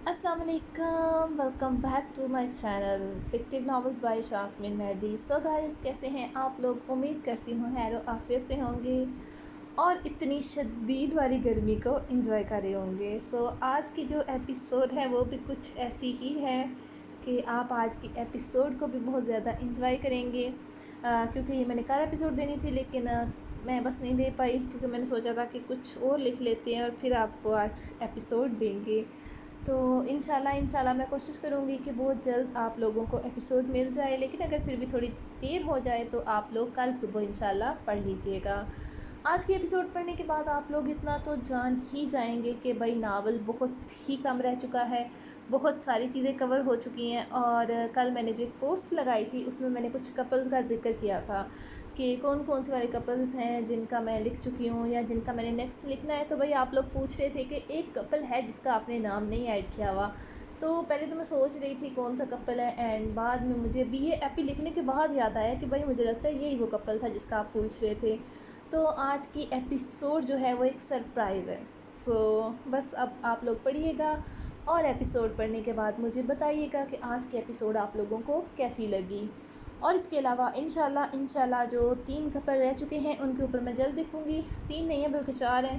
السلام علیکم، welcome back to my channel fictive novels by Shasmeen Mehdi. So guys, کیسے ہیں آپ لوگ؟ امید کرتی ہوں خیر و عافیت سے ہوں گے اور اتنی شدید والی گرمی کو انجوائے کر رہے ہوں گے۔ سو آج کی جو ایپیسوڈ ہے وہ بھی کچھ ایسی ہی ہے کہ آپ آج کی ایپیسوڈ کو بھی بہت زیادہ انجوائے کریں گے، کیونکہ یہ میں نے کل ایپیسوڈ دینی تھی لیکن میں بس نہیں دے پائی، کیونکہ میں نے سوچا تھا کہ کچھ اور لکھ لیتے ہیں اور پھر آپ کو آج ایپیسوڈ دیں گے۔ تو انشاءاللہ میں کوشش کروں گی کہ بہت جلد آپ لوگوں کو ایپیسوڈ مل جائے، لیکن اگر پھر بھی تھوڑی دیر ہو جائے تو آپ لوگ کل صبح انشاءاللہ پڑھ لیجئے گا۔ آج کی ایپیسوڈ پڑھنے کے بعد آپ لوگ اتنا تو جان ہی جائیں گے کہ بھائی ناول بہت ہی کم رہ چکا ہے، بہت ساری چیزیں کور ہو چکی ہیں۔ اور کل میں نے جو ایک پوسٹ لگائی تھی اس میں نے کچھ کپلز کا ذکر کیا تھا کہ کون کون سے والے کپلز ہیں جن کا میں لکھ چکی ہوں یا جن کا میں نے نیکسٹ لکھنا ہے۔ تو بھائی آپ لوگ پوچھ رہے تھے کہ ایک کپل ہے جس کا آپ نے نام نہیں ایڈ کیا ہوا، تو پہلے تو میں سوچ رہی تھی کون سا کپل ہے، اینڈ بعد میں مجھے بھی یہ ایپی لکھنے کے بعد یاد آیا کہ بھائی مجھے لگتا ہے یہی وہ کپل تھا جس کا آپ پوچھ رہے تھے۔ تو آج کی ایپیسوڈ جو ہے وہ ایک سرپرائز ہے۔ سو بس اب آپ لوگ پڑھیے گا اور ایپیسوڈ پڑھنے کے بعد مجھے بتائیے گا کہ آج کی ایپیسوڈ آپ لوگوں کو کیسی لگی۔ اور اس کے علاوہ انشاءاللہ جو 3 کپل رہ چکے ہیں ان کے اوپر میں جلد لکھوں گی، 3 نہیں ہیں بلکہ 4 ہیں،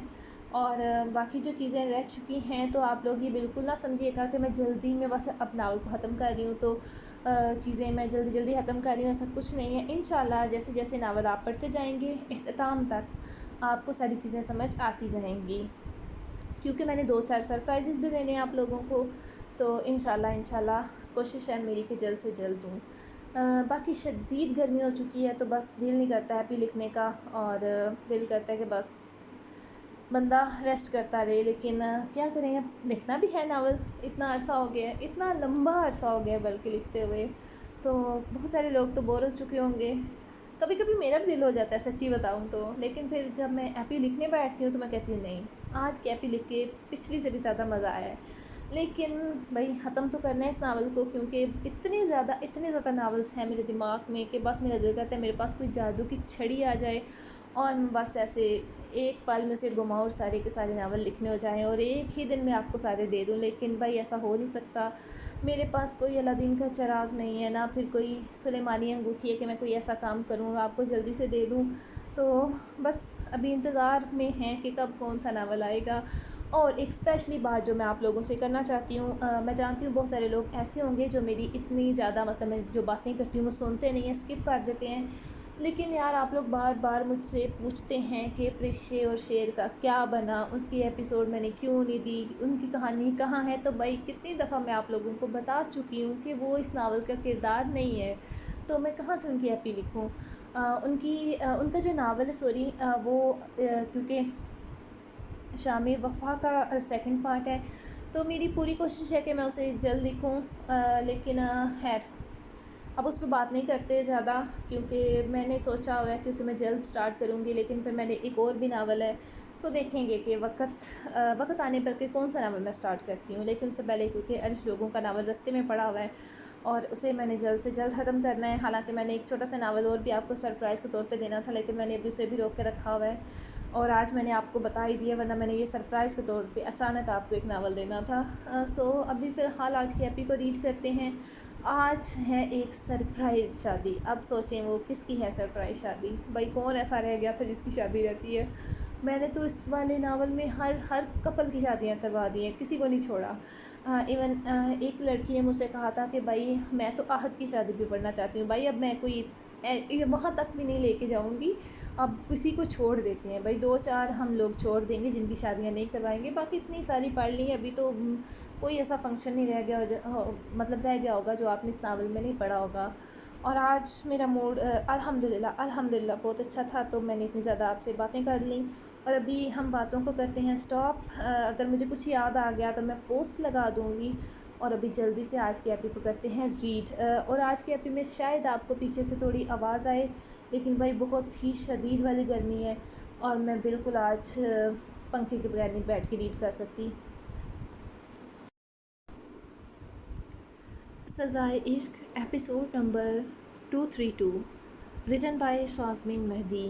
اور باقی جو چیزیں رہ چکی ہیں تو آپ لوگ یہ بالکل نہ سمجھیے گا کہ میں جلدی میں بس اب ناول کو ختم کر رہی ہوں تو چیزیں میں جلدی ختم کر رہی ہوں، ایسا کچھ نہیں ہے۔ انشاءاللہ جیسے جیسے ناول آپ پڑھتے جائیں گے اختتام تک آپ کو ساری چیزیں سمجھ آتی جائیں گی، کیونکہ میں نے 2-4 سرپرائزز بھی دینے ہیں آپ لوگوں کو، تو انشاءاللہ کوشش ہے میری کہ جلد سے جلد دوں۔ باقی شدید گرمی ہو چکی ہے تو بس دل نہیں کرتا ہے بھی لکھنے کا، اور دل کرتا ہے کہ بس بندہ ریسٹ کرتا رہے، لیکن کیا کریں، اب لکھنا بھی ہے ناول، اتنا عرصہ ہو گیا ہے، اتنا لمبا عرصہ ہو گیا ہے بلکہ لکھتے ہوئے، تو بہت سارے لوگ تو بور ہو چکے ہوں گے۔ کبھی کبھی میرا بھی دل ہو جاتا ہے سچی بتاؤں تو، لیکن پھر جب میں ایپی لکھنے بیٹھتی ہوں تو میں کہتی ہوں نہیں، آج کی ایپی لکھ کے پچھلی سے بھی زیادہ مزہ آیا ہے، لیکن بھائی ختم تو کرنا ہے اس ناول کو، کیونکہ اتنے زیادہ ناولز ہیں میرے دماغ میں کہ بس میرا دل کرتا ہے میرے پاس کوئی جادو کی چھڑی آ جائے اور بس ایسے ایک پل میں سے گھماؤں اور سارے کے سارے ناول لکھنے ہو جائیں اور ایک ہی دن میں آپ کو سارے دے دوں، لیکن بھائی ایسا ہو نہیں سکتا۔ میرے پاس کوئی الادین کا چراغ نہیں ہے، نہ پھر کوئی سلیمانی انگوٹھی ہے کہ میں کوئی ایسا کام کروں اور آپ کو جلدی سے دے دوں، تو بس ابھی انتظار میں ہیں کہ کب کون سا ناول آئے گا۔ اور ایک اسپیشلی بات جو میں آپ لوگوں سے کرنا چاہتی ہوں، میں جانتی ہوں بہت سارے لوگ ایسے ہوں گے جو میری اتنی زیادہ مطلب میں جو باتیں کرتی ہوں وہ سنتے نہیں ہیں، اسکپ کر دیتے ہیں، لیکن یار آپ لوگ بار بار مجھ سے پوچھتے ہیں کہ پرشے اور شیر کا کیا بنا، اس کی ایپیسوڈ میں نے کیوں نہیں دی، ان کی کہانی کہاں ہے، تو بھائی کتنی دفعہ میں آپ لوگوں کو بتا چکی ہوں کہ وہ اس ناول کا کردار نہیں ہے، تو میں کہاں سے ان کی ایپی لکھوں۔ ان کا جو ناول ہے وہ کیونکہ شام وفا کا سیکنڈ پارٹ ہے، تو میری پوری کوشش ہے کہ میں اسے جلد لکھوں، لیکن خیر اب اس پہ بات نہیں کرتے زیادہ، کیونکہ میں نے سوچا ہوا ہے کہ اسے میں جلد سٹارٹ کروں گی، لیکن پھر میں نے ایک اور بھی ناول ہے، سو دیکھیں گے کہ وقت آنے پر کہ کون سا ناول میں سٹارٹ کرتی ہوں، لیکن اس سے پہلے کیونکہ ارج لوگوں کا ناول رستے میں پڑا ہوا ہے اور اسے میں نے جلد سے جلد ختم کرنا ہے۔ حالانکہ میں نے ایک چھوٹا سا ناول اور بھی آپ کو سرپرائز کے طور پہ دینا تھا، لیکن میں نے ابھی اسے بھی روک کے رکھا ہوا ہے، اور آج میں نے آپ کو بتا ہی دیا، ورنہ میں نے یہ سرپرائز کے طور پہ اچانک آپ کو ایک ناول دینا تھا۔ سو ابھی فی الحال آج کی ایپی کو ریڈ کرتے ہیں۔ آج ہے ایک سرپرائز شادی، اب سوچیں وہ کس کی ہے سرپرائز شادی، بھائی کون ایسا رہ گیا تھا جس کی شادی رہتی ہے؟ میں نے تو اس والے ناول میں ہر کپل کی شادیاں کروا دی ہیں، کسی کو نہیں چھوڑا۔ ایون ایک لڑکی نے مجھ سے کہا تھا کہ بھائی میں تو آہد کی شادی بھی پڑھنا چاہتی ہوں، بھائی اب میں کوئی وہاں تک بھی نہیں لے کے جاؤں گی، اب کسی کو چھوڑ دیتے ہیں، بھائی 2-4 ہم لوگ چھوڑ دیں گے جن کی شادیاں نہیں کروائیں گے، باقی اتنی ساری پڑھ لی ہیں، ابھی تو کوئی ایسا فنکشن نہیں رہ گیا رہ گیا ہوگا جو آپ نے اس ناول میں نہیں پڑھا ہوگا۔ اور آج میرا موڈ الحمدللہ بہت اچھا تھا، تو میں نے اتنی زیادہ آپ سے باتیں کر لیں، اور ابھی ہم باتوں کو کرتے ہیں سٹاپ۔ اگر مجھے کچھ یاد آ گیا تو میں پوسٹ لگا دوں گی، اور ابھی جلدی سے آج کی ایپی کو کرتے ہیں ریڈ۔ اور آج کی ایپی میں شاید آپ کو پیچھے سے تھوڑی آواز آئے، لیکن بھائی بہت ہی شدید والی گرمی ہے اور میں بالکل آج پنکھے کے بغیر نہیں بیٹھ کے ریڈ کر سکتی۔ سزائے عشق episode number 232، written by Shasmeen مہدی۔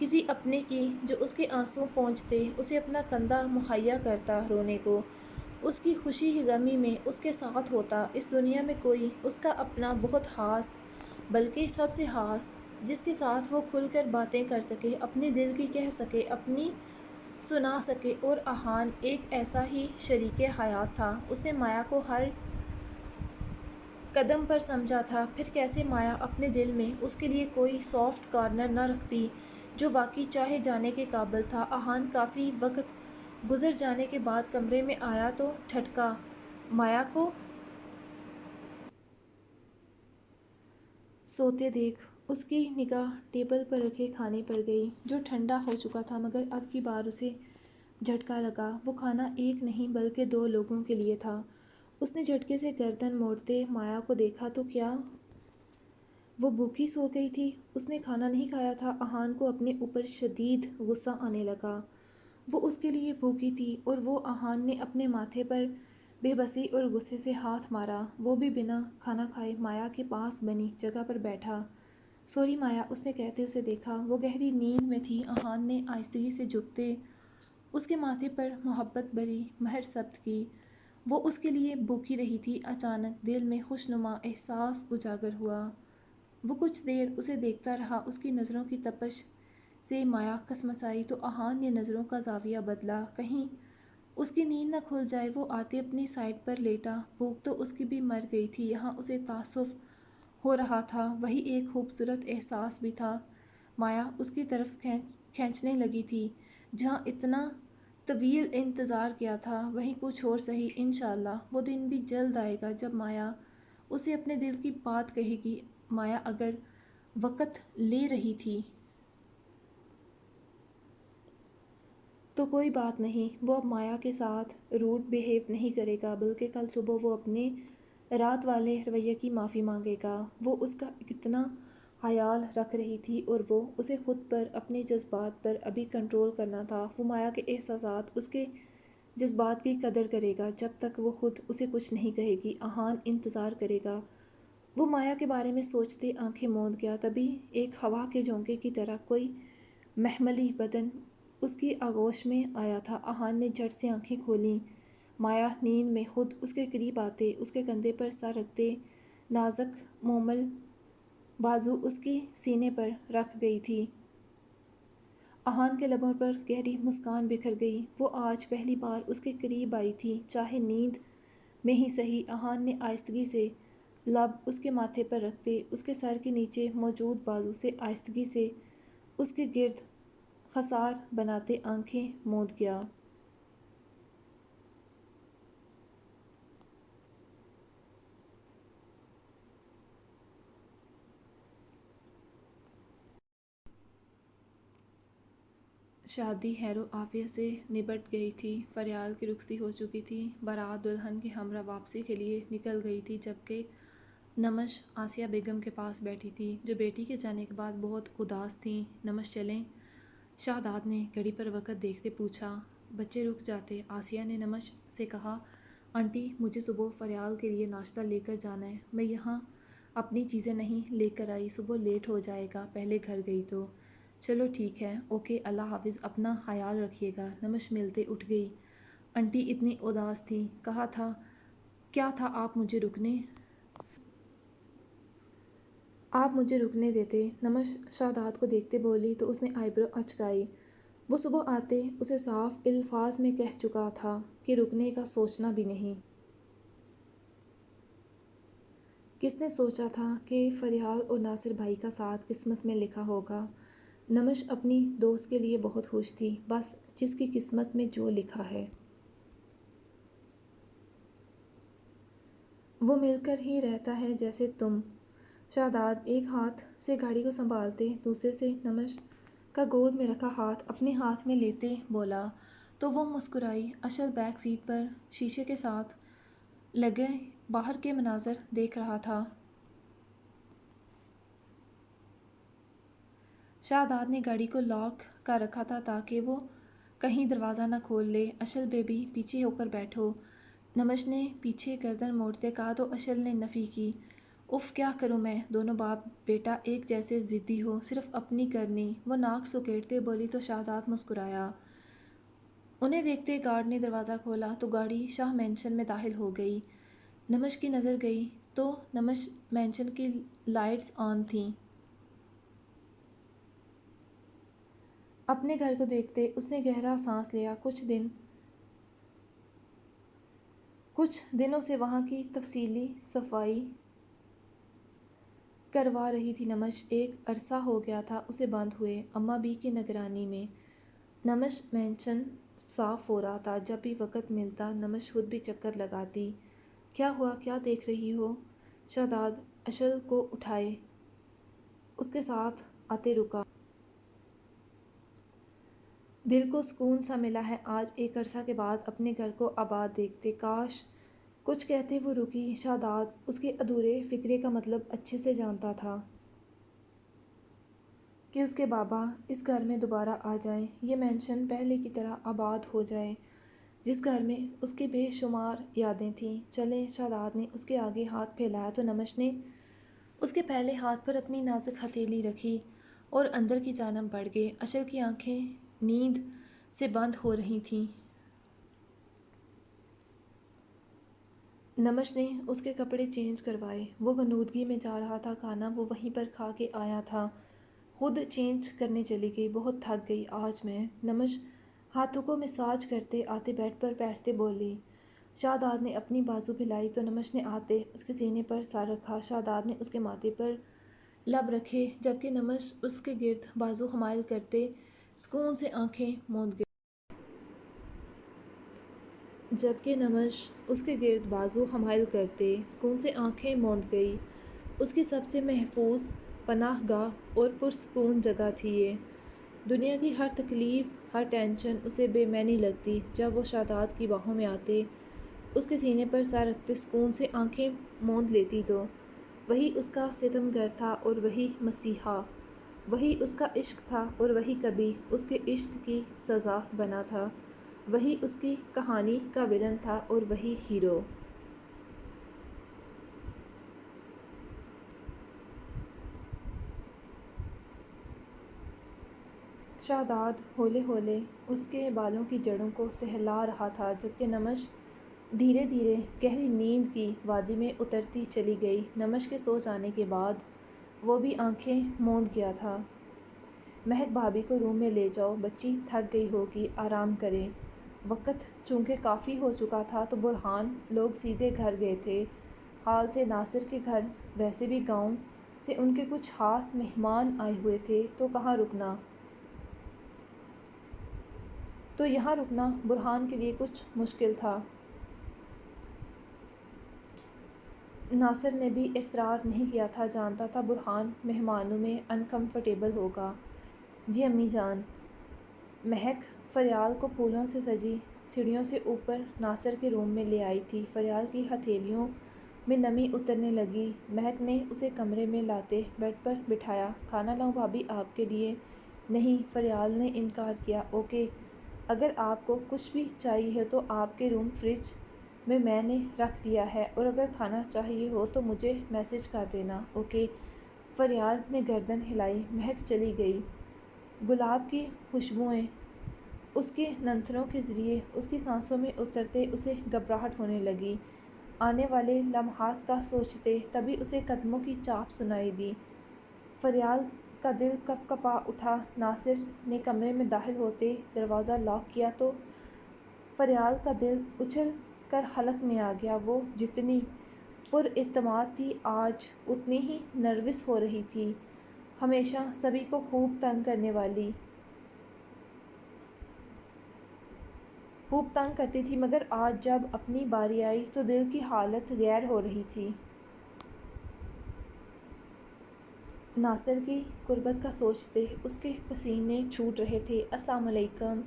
کسی اپنے کی جو اس کے آنسوں پہنچتے اسے اپنا کندھا مہیا کرتا رونے کو، اس کی خوشی غمی میں اس کے ساتھ ہوتا۔ اس دنیا میں کوئی اس کا اپنا بہت خاص، بلکہ سب سے خاص، جس کے ساتھ وہ کھل کر باتیں کر سکے، اپنے دل کی کہہ سکے، اپنی سنا سکے، اور احان ایک ایسا ہی شریک حیات تھا۔ اس نے مایا کو ہر قدم پر سمجھا تھا، پھر کیسے مایا اپنے دل میں اس کے لیے کوئی سافٹ کارنر نہ رکھتی جو واقعی چاہے جانے کے قابل تھا۔ احان کافی وقت گزر جانے کے بعد کمرے میں آیا تو ٹھٹکا مایا کو سوتے دیکھ اس کی نگاہ ٹیبل پر رکھے کھانے پر گئی جو ٹھنڈا ہو چکا تھا، مگر اب کی بار اسے جھٹکا لگا۔ وہ کھانا ایک نہیں بلکہ دو لوگوں کے لیے تھا۔ اس نے جھٹکے سے گردن موڑتے مایا کو دیکھا تو کیا وہ بھوکی سو گئی تھی؟ اس نے کھانا نہیں کھایا تھا۔ احان کو اپنے اوپر شدید غصہ آنے لگا۔ وہ اس کے لیے بھوکی تھی اور وہ احان نے اپنے ماتھے پر بے بسی اور غصے سے ہاتھ مارا۔ وہ بھی بنا کھانا کھائے مایا کے پاس بنی جگہ پر بیٹھا۔ سوری مایا، اس نے کہتے اسے دیکھا۔ وہ گہری نیند میں تھی۔ احان نے آہستگی سے جھکتے اس کے ماتھے پر محبت بھری مہر ثبت کی۔ وہ اس کے لیے بھوکی رہی تھی۔ اچانک دل میں خوشنما احساس اجاگر ہوا۔ وہ کچھ دیر اسے دیکھتا رہا۔ اس کی نظروں کی تپش سے مایا کسمسائی تو احان نے نظروں کا زاویہ بدلا، کہیں اس کی نیند نہ کھل جائے۔ وہ آتے اپنی سائٹ پر لیٹا۔ بھوک تو اس کی بھی مر گئی تھی، یہاں اسے تعصب ہو رہا تھا۔ وہی ایک خوبصورت احساس بھی تھا۔ مایا اس کی طرف کھینچنے لگی تھی۔ جہاں اتنا طویل انتظار کیا تھا وہیں کچھ اور سہی، انشاءاللہ وہ دن بھی جلد آئے گا جب مایا اسے اپنے دل کی بات کہے گی۔ مایا اگر وقت لے رہی تھی تو کوئی بات نہیں، وہ اب مایا کے ساتھ روڈ بیہیو نہیں کرے گا، بلکہ کل صبح وہ اپنے رات والے رویے کی معافی مانگے گا۔ وہ اس کا کتنا خیال رکھ رہی تھی اور وہ اسے خود پر، اپنے جذبات پر ابھی کنٹرول کرنا تھا۔ وہ مایا کے احساسات، اس کے جذبات کی قدر کرے گا جب تک وہ خود اسے کچھ نہیں کہے گی۔ احان انتظار کرے گا۔ وہ مایا کے بارے میں سوچتے آنکھیں موند گیا۔ تبھی ایک ہوا کے جھونکے کی طرح کوئی محملی بدن اس کی آغوش میں آیا تھا۔ احان نے جھٹ سے آنکھیں کھولیں۔ مایا نیند میں خود اس کے قریب آتے، اس کے کندھے پر سر رکھتے، نازک مومل بازو اس کی سینے پر رکھ گئی تھی۔ احان کے لبوں پر گہری مسکان بکھر گئی۔ وہ آج پہلی بار اس کے قریب آئی تھی، چاہے نیند میں ہی سہی۔ احان نے آہستگی سے لب اس کے ماتھے پر رکھتے، اس کے سر کے نیچے موجود بازو سے آہستگی سے اس کے گرد خسار بناتے آنکھیں موند گیا۔ شادی خیر و عافیت سے نبٹ گئی تھی۔ فریال کی رخصتی ہو چکی تھی۔ بارات دلہن کے ہمراہ واپسی کے لیے نکل گئی تھی، جبکہ نمش آسیہ بیگم کے پاس بیٹھی تھی، جو بیٹی کے جانے کے بعد بہت اداس تھیں۔ نمش چلیں؟ شہزاد نے گھڑی پر وقت دیکھتے پوچھا۔ بچے رک جاتے۔ آسیہ نے نمش سے کہا، آنٹی مجھے صبح فریال کے لیے ناشتہ لے کر جانا ہے، میں یہاں اپنی چیزیں نہیں لے کر آئی، صبح لیٹ ہو جائے گا، پہلے گھر گئی تو۔ چلو ٹھیک ہے، اوکے، اللہ حافظ، اپنا خیال رکھیے گا۔ نمش ملتے اٹھ گئی۔ آنٹی اتنی اداس تھیں، کہا تھا کیا تھا آپ مجھے رکنے دیتے۔ نمش شہزاد کو دیکھتے بولی تو اس نے آئی برو اچکائی۔ وہ صبح آتے اسے صاف الفاظ میں کہہ چکا تھا کہ رکنے کا سوچنا بھی نہیں۔ کس نے سوچا تھا کہ فریال اور ناصر بھائی کا ساتھ قسمت میں لکھا ہوگا؟ نمش اپنی دوست کے لیے بہت خوش تھی۔ بس جس کی قسمت میں جو لکھا ہے وہ مل کر ہی رہتا ہے، جیسے تم۔ شہزاد ایک ہاتھ سے گاڑی کو سنبھالتے، دوسرے سے نمش کا گود میں رکھا ہاتھ اپنے ہاتھ میں لیتے بولا تو وہ مسکرائی۔ اشل بیک سیٹ پر شیشے کے ساتھ لگے باہر کے مناظر دیکھ رہا تھا۔ شہزاد نے گاڑی کو لاک کر رکھا تھا تاکہ وہ کہیں دروازہ نہ کھول لے۔ اشل بیبی پیچھے ہو کر بیٹھو، نمش نے پیچھے گردن موڑتے کہا تو اشل نے نفی کی اف کیا کروں میں، دونوں باپ بیٹا ایک جیسے ضدی ہو، صرف اپنی کرنی۔ وہ ناک سکیڑتے بولی تو شہزاد مسکرایا۔ انہیں دیکھتے گارڈ نے دروازہ کھولا تو گاڑی شاہ مینشن میں داخل ہو گئی۔ نمش کی نظر گئی تو نمش مینشن کی لائٹس آن تھیں۔ اپنے گھر کو دیکھتے اس نے گہرا سانس لیا۔ کچھ دنوں سے وہاں کی تفصیلی صفائی کروا رہی تھی نمش۔ ایک عرصہ ہو گیا تھا اسے بند ہوئے، اماں بی کی نگرانی میں۔ نمش مینشن صاف ہو رہا تھا۔ جب بھی وقت ملتا نمش خود بھی چکر لگاتی۔ کیا ہوا، کیا دیکھ رہی ہو؟ شہزاد اشل کو اٹھائے اس کے ساتھ آتے رکا۔ دل کو سکون سا ملا ہے آج ایک عرصہ کے بعد اپنے گھر کو آباد دیکھتے۔ کاش کچھ کہتے وہ رکی۔ شہزاد اس کے ادھورے فقرے کا مطلب اچھے سے جانتا تھا کہ اس کے بابا اس گھر میں دوبارہ آ جائیں، یہ مینشن پہلے کی طرح آباد ہو جائے جس گھر میں اس کی بے شمار یادیں تھیں۔ چلیں، شہزاد نے اس کے آگے ہاتھ پھیلایا تو نمش نے اس کے پھیلے ہاتھ پر اپنی نازک ہتھیلی رکھی اور اندر کی جانب بڑھ گئے۔ اشل کی آنکھیں نیند سے بند ہو رہی تھیں۔ نمش نے اس کے کپڑے چینج کروائے۔ وہ غنودگی میں جا رہا تھا، کھانا وہ وہیں پر کھا کے آیا تھا۔ خود چینج کرنے چلی گئی۔ بہت تھک گئی آج میں، نمش ہاتھوں کو مساج کرتے آتے بیڈ پر بیٹھتے بولی۔ شہزاد نے اپنی بازو پھیلائی تو نمش نے آتے اس کے سینے پر سر رکھا۔ شہزاد نے اس کے ماتھے پر لب رکھے جبکہ نمش اس کے گرد بازو حمائل کرتے سکون سے آنکھیں موند گئی۔ اس کی سب سے محفوظ پناہ گاہ اور پرسکون جگہ تھی یہ۔ دنیا کی ہر تکلیف، ہر ٹینشن اسے بے معنی لگتی جب وہ شہزاد کی باہوں میں آتے، اس کے سینے پر سر رکھتے سکون سے آنکھیں موند لیتی تو وہی اس کا ستمگر تھا اور وہی مسیحا، وہی اس کا عشق تھا اور وہی کبھی اس کے عشق کی سزا بنا تھا، وہی اس کی کہانی کا ویلن تھا اور وہی ہیرو۔ شہزاد ہولے ہولے اس کے بالوں کی جڑوں کو سہلا رہا تھا جبکہ نمش دھیرے دھیرے گہری نیند کی وادی میں اترتی چلی گئی۔ نمش کے سو جانے کے بعد وہ بھی آنکھیں موند گیا تھا۔ مہک بھابھی کو روم میں لے جاؤ، بچی تھک گئی ہوگی، آرام کرے۔ وقت چونکہ کافی ہو چکا تھا تو برہان لوگ سیدھے گھر گئے تھے حال سے ناصر کے گھر۔ ویسے بھی گاؤں سے ان کے کچھ خاص مہمان آئے ہوئے تھے تو یہاں رکنا برہان کے لیے کچھ مشکل تھا۔ ناصر نے بھی اصرار نہیں کیا تھا، جانتا تھا برہان مہمانوں میں ان کمفرٹیبل ہوگا۔ جی امی جان۔ مہک فریال کو پھولوں سے سجی سیڑھیوں سے اوپر ناصر کے روم میں لے آئی تھی۔ فریال کی ہتھیلیوں میں نمی اترنے لگی۔ مہک نے اسے کمرے میں لاتے بیڈ پر بٹھایا۔ کھانا لاؤں بھابھی آپ کے لیے؟ نہیں، فریال نے انکار کیا۔ اوکے، اگر آپ کو کچھ بھی چاہیے تو آپ کے روم فریج میں نے رکھ دیا ہے، اور اگر کھانا چاہیے ہو تو مجھے میسج کر دینا۔ اوکے، فریال نے گردن ہلائی۔ مہک چلی گئی۔ گلاب کی خوشبوئیں اس کے نتنوں کے ذریعے اس کی سانسوں میں اترتے اسے گھبراہٹ ہونے لگی۔ آنے والے لمحات کا سوچتے تبھی اسے قدموں کی چاپ سنائی دی۔ فریال کا دل کپ کپا اٹھا۔ ناصر نے کمرے میں داخل ہوتے دروازہ لاک کیا تو فریال کا دل اچھل کر حلق میں آ گیا۔ وہ جتنی پر اعتماد تھی آج اتنی ہی نروس ہو رہی تھی۔ ہمیشہ سبھی کو خوب تنگ کرتی تھی مگر آج جب اپنی باری آئی تو دل کی حالت غیر ہو رہی تھی۔ ناصر کی قربت کا سوچتے اس کے پسینے چھوٹ رہے تھے۔ السلام علیکم۔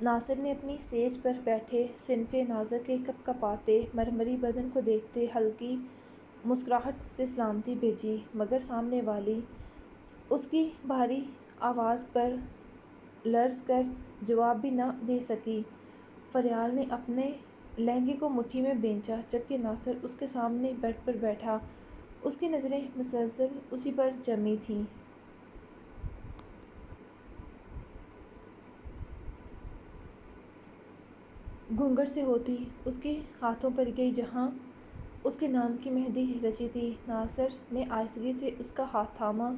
ناصر نے اپنی سیج پر بیٹھے صنف نازک کے کپ کپاتے مرمری بدن کو دیکھتے ہلکی مسکراہٹ سے سلامتی بھیجی مگر سامنے والی اس کی بھاری آواز پر لرز کر جواب بھی نہ دے سکی۔ فریال نے اپنے لہنگے کو مٹھی میں بھینچا جبکہ ناصر اس کے سامنے بیڈ پر بیٹھا اس کی نظریں مسلسل اسی پر جمی تھیں۔ گھونگھٹ سے ہوتی اس کے ہاتھوں پر گئی جہاں اس کے نام کی مہندی رچی تھی۔ ناصر نے آہستگی سے اس کا ہاتھ تھاما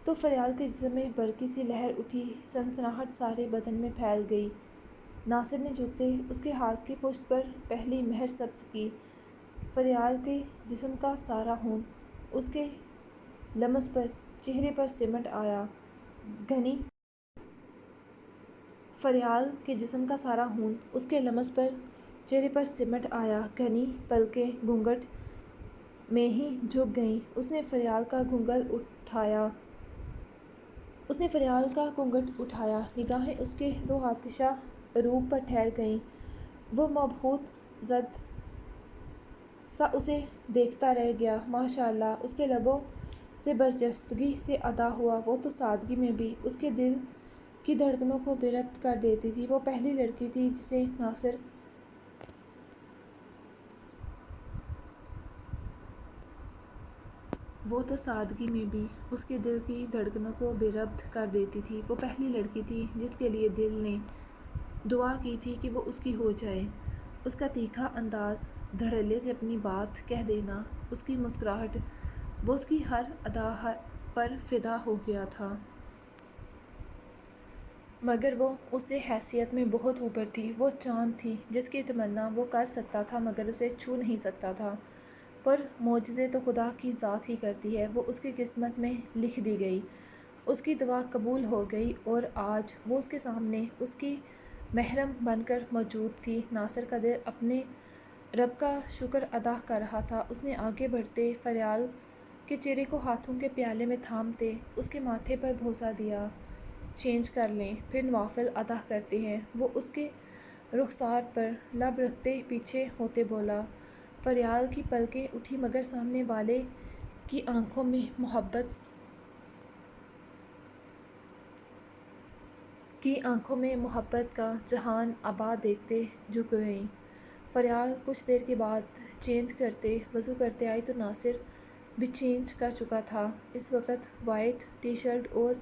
تو فریال کے جسم میں برقی سی لہر اٹھی، سنسناہٹ سارے بدن میں پھیل گئی۔ ناصر نے جھکتے اس کے ہاتھ کی پشت پر پہلی مہر ثبت کی۔ فریال کے جسم کا سارا خون اس کے لمس پر چہرے پر سمٹ آیا۔ گھنی فریال کے جسم کا سارا خون اس کے لمس پر چہرے پر سمٹ آیا۔ گھنی پلکیں گھونگھٹ میں ہی جھک گئیں۔ اس نے فریال کا گھونگھٹ اٹھایا، نگاہیں اس کے دو آتشہ روپ پر ٹھہر گئیں۔ وہ مبہوت زد سا اسے دیکھتا رہ گیا۔ ماشاء اللہ، اس کے لبوں سے برجستگی سے ادا ہوا۔ وہ تو سادگی میں بھی اس کے دل کی دھڑکنوں کو بے ربط کر دیتی تھی۔ وہ پہلی لڑکی تھی جسے ناصر وہ تو سادگی میں بھی اس کے دل کی دھڑکنوں کو بے ربط کر دیتی تھی۔ وہ پہلی لڑکی تھی جس کے لیے دل نے دعا کی تھی کہ وہ اس کی ہو جائے۔ اس کا تیکھا انداز، دھڑلے سے اپنی بات کہہ دینا، اس کی مسکراہٹ، وہ اس کی ہر ادا پر فدا ہو گیا تھا۔ مگر وہ اس سے حیثیت میں بہت اوپر تھی۔ وہ چاند تھی جس کی تمنا وہ کر سکتا تھا مگر اسے چھو نہیں سکتا تھا۔ پر معجزے تو خدا کی ذات ہی کرتی ہے۔ وہ اس کی قسمت میں لکھ دی گئی۔ اس کی دعا قبول ہو گئی اور آج وہ اس کے سامنے اس کی محرم بن کر موجود تھی۔ ناصر کا دل اپنے رب کا شکر ادا کر رہا تھا۔ اس نے آگے بڑھتے فریال کے چہرے کو ہاتھوں کے پیالے میں تھامتے اس کے ماتھے پر بوسہ دیا۔ چینج کر لیں، پھر نوافل ادا کرتے ہیں۔ وہ اس کے رخسار پر لب رکھتے پیچھے ہوتے بولا۔ فریال کی پلکیں اٹھی مگر سامنے والے کی آنکھوں میں محبت کا جہان آباد دیکھتے جھک گئیں۔ فریال کچھ دیر کے بعد چینج کرتے وضو کرتے آئی تو ناصر بھی چینج کر چکا تھا۔ اس وقت وائٹ ٹی شرٹ اور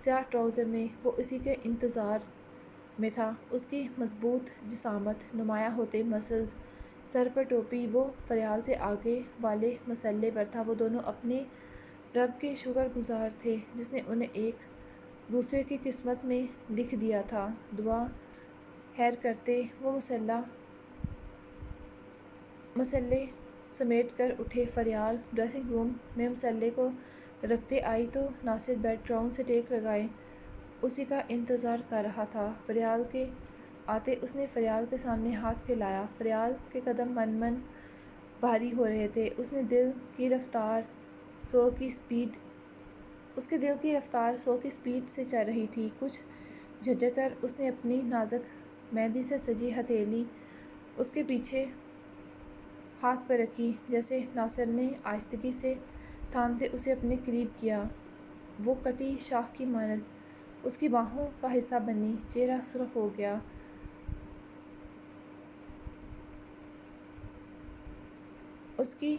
سیاہ ٹراؤزر میں وہ اسی کے انتظار میں تھا۔ اس کی مضبوط جسامت، نمایاں ہوتے مسلز، سر پر ٹوپی، وہ فریال سے آگے والے مسلح پر تھا۔ وہ دونوں اپنے رب کے شکر گزار تھے جس نے انہیں ایک دوسرے کی قسمت میں لکھ دیا تھا۔ دعا خیر کرتے وہ مسلح سمیٹ کر اٹھے۔ فریال ڈریسنگ روم میں مسلح کو رکھتے آئی تو ناصر بیڈ گراؤنڈ سے ٹیک لگائے اسی کا انتظار کر رہا تھا۔ فریال کے آتے اس نے فریال کے سامنے ہاتھ پھیلایا۔ فریال کے قدم من بھاری ہو رہے تھے۔ اس کے دل کی رفتار 100 کی سپیڈ سے چل رہی تھی۔ کچھ جھجک کر اس نے اپنی نازک مہندی سے سجی ہتھیلی اس کے پیچھے ہاتھ پر رکھی۔ جیسے ناصر نے آہستگی سے تھامتے اسے اپنے قریب کیا، وہ کٹی شاخ کی مانند اس کی باہوں کا حصہ بنی۔ چہرہ سرخ ہو گیا۔ اس کی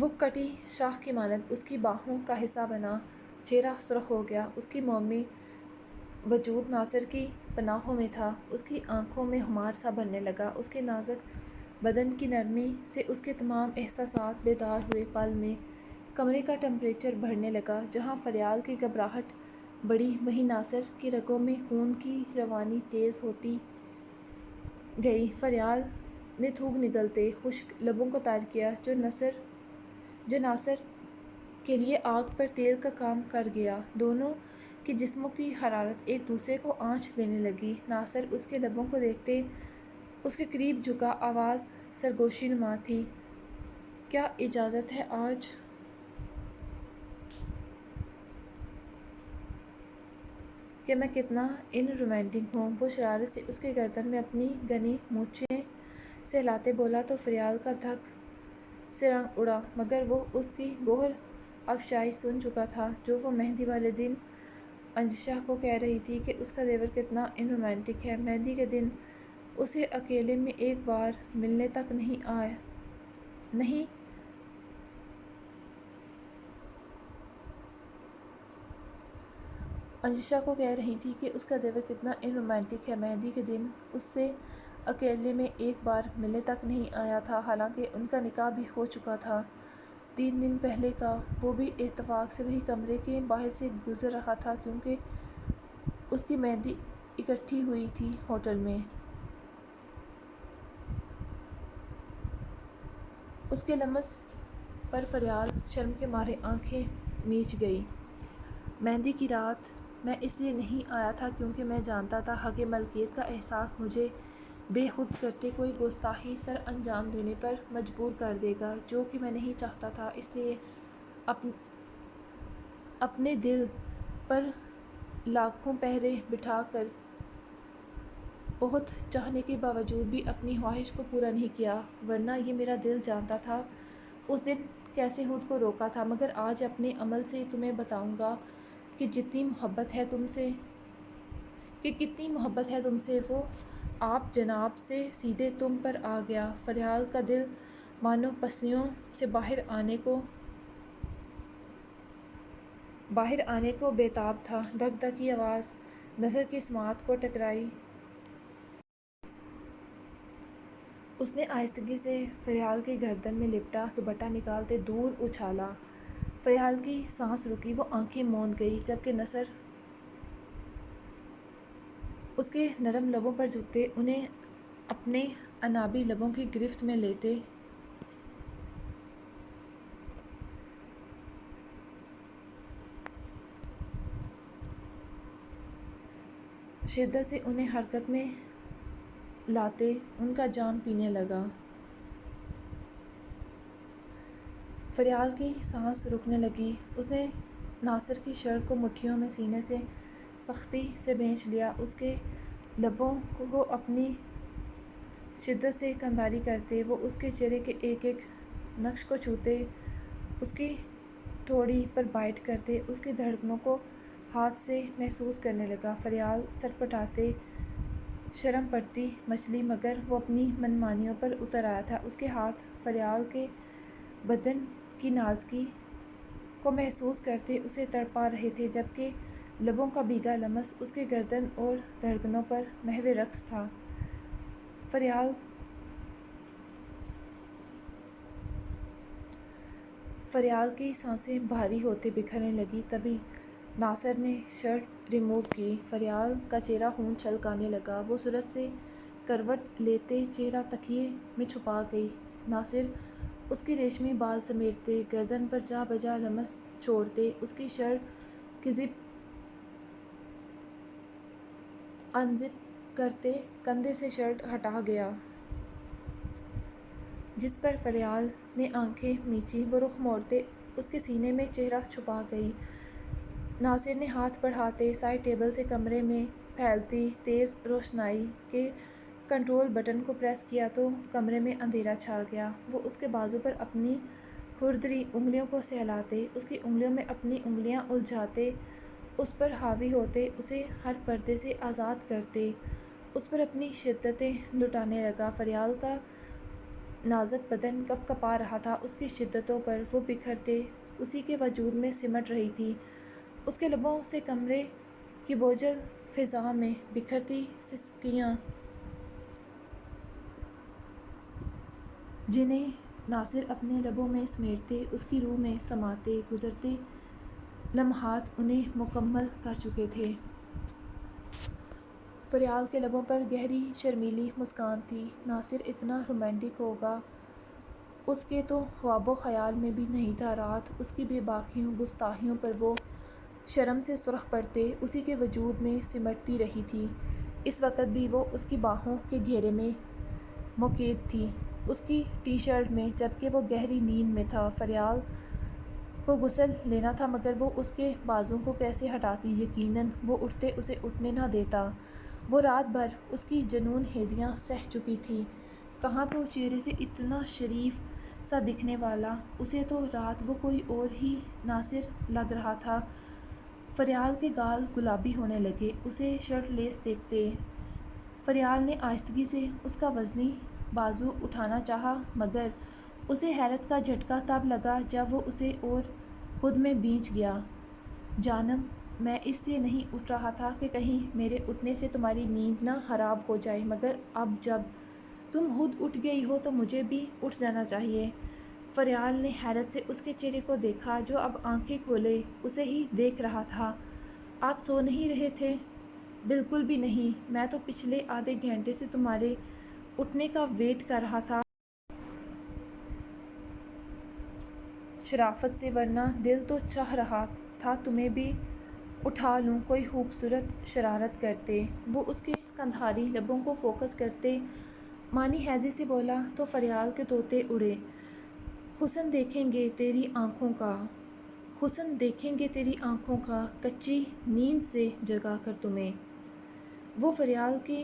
وہ کٹی شاخ کی مانند اس کی باہوں کا حصہ بنا۔ چہرہ سرخ ہو گیا۔ اس کی مومی وجود ناصر کی پناہوں میں تھا۔ اس کی آنکھوں میں خمار سا بھرنے لگا۔ اس کے نازک بدن کی نرمی سے اس کے تمام احساسات بیدار ہوئے۔ پل میں کمرے کا ٹمپریچر بڑھنے لگا۔ جہاں فریال کی گھبراہٹ بڑھی وہیں ناصر کی رگوں میں خون کی روانی تیز ہوتی گئی۔ فریال نے تھوک نگلتے خشک لبوں کو تر کیا جو ناصر کے لیے آگ پر تیل کا کام کر گیا۔ دونوں کے جسموں کی حرارت ایک دوسرے کو آنچ دینے لگی۔ ناصر اس کے لبوں کو دیکھتے اس کے قریب جھکا، آواز سرگوشی نما تھی۔ کیا اجازت ہے آج کہ میں کتنا ان رومانٹک ہوں؟ وہ شرارت سے اس کی گردن میں اپنی گھنی مونچھیں سہلاتے بولا تو فریال کا دھک سے رنگ اڑا مگر وہ اس کی گوہر افشائی سن چکا تھا جو وہ مہندی والے دن انجشا کو کہہ رہی تھی کہ اس کا دیور کتنا ان رومانٹک ہے۔ مہندی کے دن اسے اکیلے میں ایک بار ملنے تک نہیں انجشا کو کہہ رہی تھی کہ اس کا دیور کتنا ان رومانٹک ہے۔ مہندی کے دن اس سے اکیلے میں ایک بار ملنے تک نہیں آیا تھا، حالانکہ ان کا نکاح بھی ہو چکا تھا 3 دن پہلے کا۔ وہ بھی اتفاق سے وہی کمرے کے باہر سے گزر رہا تھا کیونکہ اس کی مہندی اکٹھی ہوئی تھی ہوٹل میں۔ اس کے لمس پر فریال شرم کے مارے آنکھیں میچ گئی۔ مہندی کی رات میں اس لیے نہیں آیا تھا کیونکہ میں جانتا تھا حق ملکیت کا احساس مجھے بے خود کرتے کوئی گستاخی سر انجام دینے پر مجبور کر دے گا، جو کہ میں نہیں چاہتا تھا۔ اس لیے اپنے دل پر لاکھوں پہرے بٹھا کر بہت چاہنے کے باوجود بھی اپنی خواہش کو پورا نہیں کیا، ورنہ یہ میرا دل جانتا تھا اس دن کیسے خود کو روکا تھا۔ مگر آج اپنے عمل سے تمہیں بتاؤں گا کہ کتنی محبت ہے تم سے۔ وہ آپ جناب سے سیدھے تم پر آ گیا۔ فریال کا دل مانو پسلیوں سے باہر آنے کو بے تاب تھا۔ دھک دھک کی آواز نظر کی سماعت کو ٹکرائی۔ اس نے آہستگی سے فریال کی گردن میں لپٹا دوپٹہ نکالتے دور اچھالا۔ فریال کی سانس رکی، وہ آنکھیں موند گئی جبکہ نظر اس کے نرم لبوں پر جھکتے انہیں اپنے انابی لبوں کی گرفت میں لیتے شدت سے انہیں حرکت میں لاتے ان کا جام پینے لگا۔ فریال کی سانس رکنے لگی۔ اس نے ناصر کی شرٹ کو مٹھیوں میں سینے سے سختی سے کھینچ لیا۔ اس کے لبوں کو اپنی شدت سے کنداری کرتے وہ اس کے چہرے کے ایک ایک نقش کو چھوتے، اس کی تھوڑی پر بائٹ کرتے، اس کی دھڑکنوں کو ہاتھ سے محسوس کرنے لگا۔ فریال سٹپٹاتے شرم پڑتی مچلی، مگر وہ اپنی من مانیوں پر اتر آیا تھا۔ اس کے ہاتھ فریال کے بدن کی نازکی کو محسوس کرتے اسے تڑپا رہے تھے، جبکہ لبوں کا بھیگا لمس اس کی گردن اور دھڑکنوں پر محو رقص تھا۔ فریال کی سانسیں بھاری ہوتے بکھرنے لگیں۔ تبھی ناصر نے شرٹ ریموو کی۔ فریال کا چہرہ خون چھلکانے لگا۔ وہ سرعت سے کروٹ لیتے چہرہ تکیے میں چھپا گئی۔ ناصر اس کے ریشمی بال سمیٹتے، گردن پر جا بجا لمس چھوڑتے، اس کی شرٹ کی زپ انزپ کرتے کندھے سے شرٹ ہٹا گیا، جس پر فریال نے آنکھیں میچیں۔ وہ رخ موڑتے اس کے سینے میں چہرہ چھپا گئی۔ ناصر نے ہاتھ بڑھاتے سائڈ ٹیبل سے کمرے میں پھیلتی تیز روشنائی کے کنٹرول بٹن کو پریس کیا تو کمرے میں اندھیرا چھا گیا۔ وہ اس کے بازو پر اپنی کھردری انگلیوں کو سہلاتے، اس کی انگلیوں میں اپنی انگلیاں الجھاتے، اس پر حاوی ہوتے، اسے ہر پردے سے آزاد کرتے، اس پر اپنی شدتیں لٹانے لگا۔ فریال کا نازک بدن کپ کپا رہا تھا، اس کی شدتوں پر وہ بکھرتے اسی کے وجود میں سمٹ رہی تھی۔ اس کے لبوں سے کمرے کی بوجھل فضا میں بکھرتی سسکیاں، جنہیں ناصر اپنے لبوں میں سمیٹتے اس کی روح میں سماتے، گزرتے لمحات انہیں مکمل کر چکے تھے۔ فریال کے لبوں پر گہری شرمیلی مسکان تھی۔ ناصر اتنا رومانٹک ہوگا اس کے تو خواب و خیال میں بھی نہیں تھا۔ رات اس کی بے باکیوں گستاخیوں پر وہ شرم سے سرخ پڑتے اسی کے وجود میں سمٹتی رہی تھی۔ اس وقت بھی وہ اس کی باہوں کے گھیرے میں مقید تھی، اس کی ٹی شرٹ میں، جبکہ وہ گہری نیند میں تھا۔ فریال کو غسل لینا تھا مگر وہ اس کے بازوؤں کو کیسے ہٹاتی؟ یقیناً وہ اٹھتے اسے اٹھنے نہ دیتا۔ وہ رات بھر اس کی جنون خیزیاں سہ چکی تھی، کہاں تو چہرے سے اتنا شریف سا دکھنے والا، اسے تو رات وہ کوئی اور ہی ناصر لگ رہا تھا۔ فریال کے گال گلابی ہونے لگے اسے شرٹ لیس دیکھتے۔ فریال نے آہستگی سے اس کا وزنی بازو اٹھانا چاہا، مگر اسے حیرت کا جھٹکا تب لگا جب وہ اسے اور خود میں بیچ گیا۔ جانم، میں اس لیے نہیں اٹھ رہا تھا کہ کہیں میرے اٹھنے سے تمہاری نیند نہ خراب ہو جائے، مگر اب جب تم خود اٹھ گئی ہو تو مجھے بھی اٹھ جانا چاہیے۔ فریال نے حیرت سے اس کے چہرے کو دیکھا جو اب آنکھیں کھولے اسے ہی دیکھ رہا تھا۔ آپ سو نہیں رہے تھے؟ بالکل بھی نہیں، میں تو پچھلے آدھے گھنٹے سے تمہارے اٹھنے کا ویٹ کر رہا تھا۔ شرافت سے، ورنہ دل تو چاہ رہا تھا تمہیں بھی اٹھا لوں، کوئی خوبصورت شرارت کرتے۔ وہ اس کے کندھاری لبوں کو فوکس کرتے معنی خیزی سے بولا تو فریال کے طوطے اڑے۔ حسن دیکھیں گے تیری آنکھوں کا، حسن دیکھیں گے تیری آنکھوں کا، کچی نیند سے جگا کر تمہیں۔ وہ فریال کی